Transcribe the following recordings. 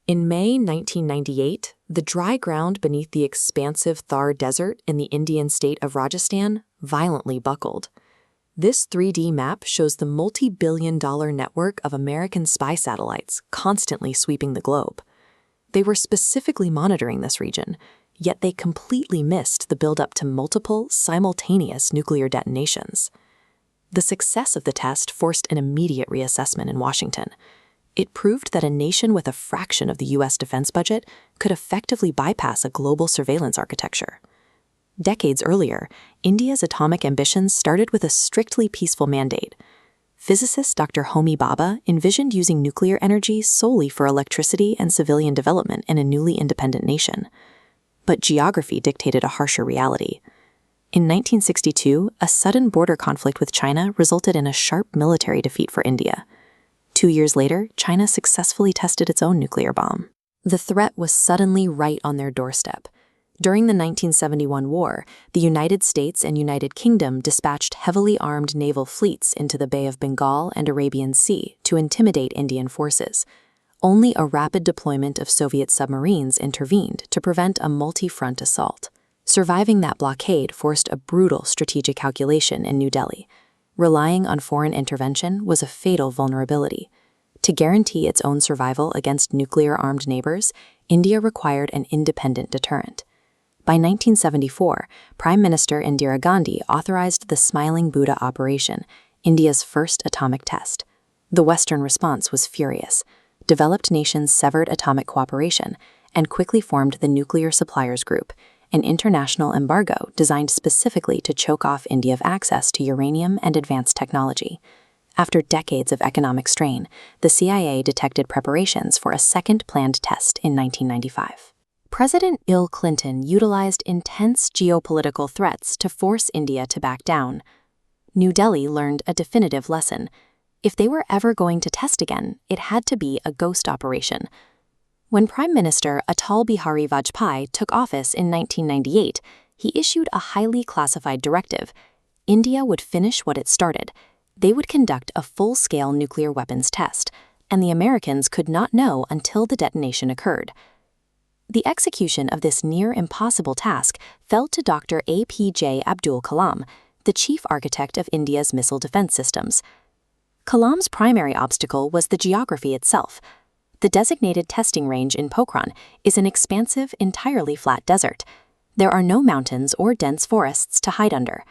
In May 1998, the dry ground beneath the expansive Thar Desert in the Indian state of Rajasthan violently buckled. This 3D map shows the multi-billion-dollar network of American spy satellites constantly sweeping the globe. They were specifically monitoring this region, yet they completely missed the build-up to multiple, simultaneous nuclear detonations. The success of the test forced an immediate reassessment in Washington. It proved that a nation with a fraction of the U.S. defense budget could effectively bypass a global surveillance architecture. Decades earlier, India's atomic ambitions started with a strictly peaceful mandate. Physicist Dr. Homi Bhabha envisioned using nuclear energy solely for electricity and civilian development in a newly independent nation. But geography dictated a harsher reality. In 1962, a sudden border conflict with China resulted in a sharp military defeat for India. 2 years later, China successfully tested its own nuclear bomb. The threat was suddenly right on their doorstep. During the 1971 war, the United States and United Kingdom dispatched heavily armed naval fleets into the Bay of Bengal and Arabian Sea to intimidate Indian forces. Only a rapid deployment of Soviet submarines intervened to prevent a multi-front assault. Surviving that blockade forced a brutal strategic calculation in New Delhi. Relying on foreign intervention was a fatal vulnerability. To guarantee its own survival against nuclear-armed neighbors, India required an independent deterrent. By 1974, Prime Minister Indira Gandhi authorized the Smiling Buddha operation, India's first atomic test. The Western response was furious. Developed nations severed atomic cooperation and quickly formed the Nuclear Suppliers Group, an international embargo designed specifically to choke off India's access to uranium and advanced technology. After decades of economic strain, the CIA detected preparations for a second planned test in 1995. President Bill Clinton utilized intense geopolitical threats to force India to back down. New Delhi learned a definitive lesson. If they were ever going to test again, it had to be a ghost operation. When Prime Minister Atal Bihari Vajpayee took office in 1998, he issued a highly classified directive. India would finish what it started. They would conduct a full-scale nuclear weapons test, and the Americans could not know until the detonation occurred. The execution of this near-impossible task fell to Dr. APJ Abdul Kalam, the chief architect of India's missile defense systems. Kalam's primary obstacle was the geography itself. The designated testing range in Pokhran is an expansive, entirely flat desert. There are no mountains or dense forests to hide under.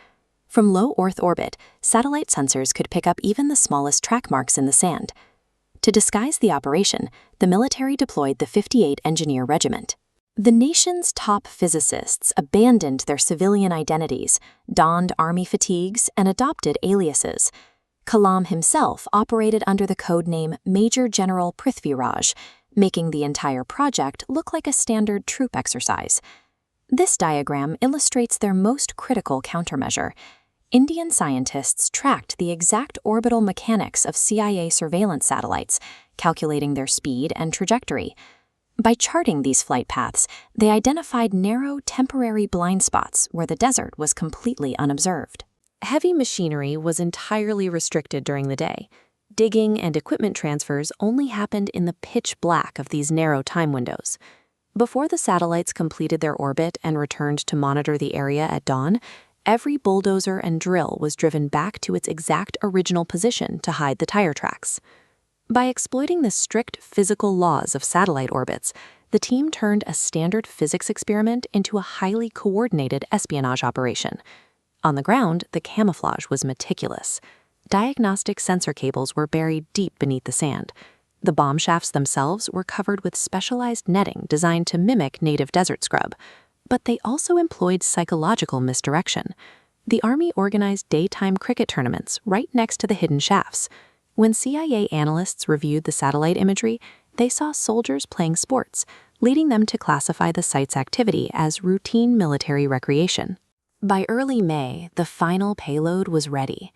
From low Earth orbit, satellite sensors could pick up even the smallest track marks in the sand. To disguise the operation, the military deployed the 58 Engineer Regiment. The nation's top physicists abandoned their civilian identities, donned army fatigues, and adopted aliases. Kalam himself operated under the code name Major General Prithviraj, making the entire project look like a standard troop exercise. This diagram illustrates their most critical countermeasure. Indian scientists tracked the exact orbital mechanics of CIA surveillance satellites, calculating their speed and trajectory. By charting these flight paths, they identified narrow, temporary blind spots where the desert was completely unobserved. Heavy machinery was entirely restricted during the day. Digging and equipment transfers only happened in the pitch black of these narrow time windows. Before the satellites completed their orbit and returned to monitor the area at dawn, every bulldozer and drill was driven back to its exact original position to hide the tire tracks. By exploiting the strict physical laws of satellite orbits, the team turned a standard physics experiment into a highly coordinated espionage operation. On the ground, the camouflage was meticulous. Diagnostic sensor cables were buried deep beneath the sand. The bomb shafts themselves were covered with specialized netting designed to mimic native desert scrub. But they also employed psychological misdirection. The Army organized daytime cricket tournaments right next to the hidden shafts. When CIA analysts reviewed the satellite imagery, they saw soldiers playing sports, leading them to classify the site's activity as routine military recreation. By early May, the final payload was ready.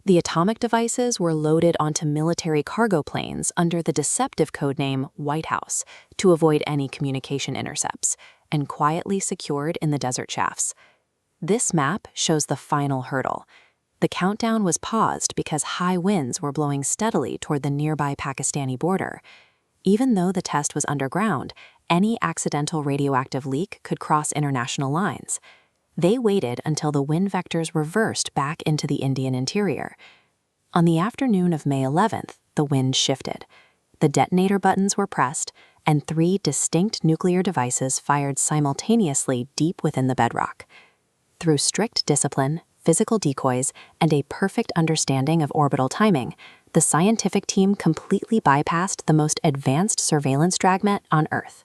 The atomic devices were loaded onto military cargo planes under the deceptive codename White House to avoid any communication intercepts, and quietly secured in the desert shafts. This map shows the final hurdle. The countdown was paused because high winds were blowing steadily toward the nearby Pakistani border. even though the test was underground, any accidental radioactive leak could cross international lines. They waited until the wind vectors reversed back into the Indian interior. On the afternoon of May 11th, the wind shifted. The detonator buttons were pressed, and 3 distinct nuclear devices fired simultaneously deep within the bedrock. Through strict discipline, physical decoys, and a perfect understanding of orbital timing, the scientific team completely bypassed the most advanced surveillance dragnet on Earth.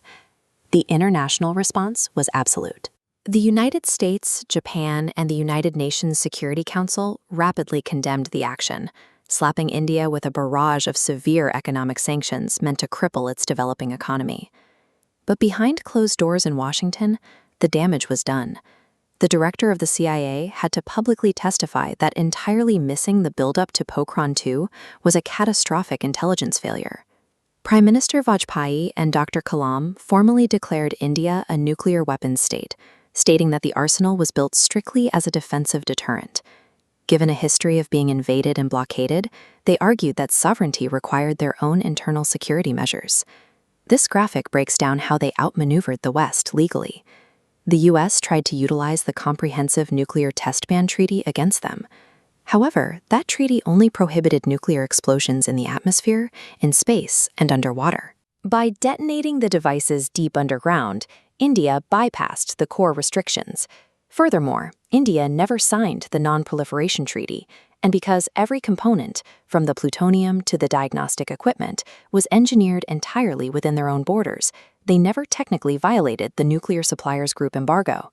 The international response was absolute. The United States, Japan, and the United Nations Security Council rapidly condemned the action, slapping India with a barrage of severe economic sanctions meant to cripple its developing economy. But behind closed doors in Washington, the damage was done. The director of the CIA had to publicly testify that entirely missing the buildup to Pokhran 2 was a catastrophic intelligence failure. Prime Minister Vajpayee and Dr. Kalam formally declared India a nuclear weapons state, stating that the arsenal was built strictly as a defensive deterrent. Given a history of being invaded and blockaded, they argued that sovereignty required their own internal security measures. This graphic breaks down how they outmaneuvered the West legally. The U.S. tried to utilize the Comprehensive Nuclear Test Ban Treaty against them. However, that treaty only prohibited nuclear explosions in the atmosphere, in space, and underwater. By detonating the devices deep underground, India bypassed the core restrictions. Furthermore, India never signed the Non-Proliferation Treaty, and because every component, from the plutonium to the diagnostic equipment, was engineered entirely within their own borders, they never technically violated the Nuclear Suppliers Group embargo.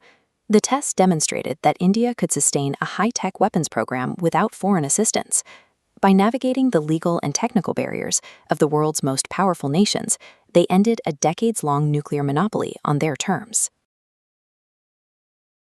The test demonstrated that India could sustain a high-tech weapons program without foreign assistance. By navigating the legal and technical barriers of the world's most powerful nations, they ended a decades-long nuclear monopoly on their terms.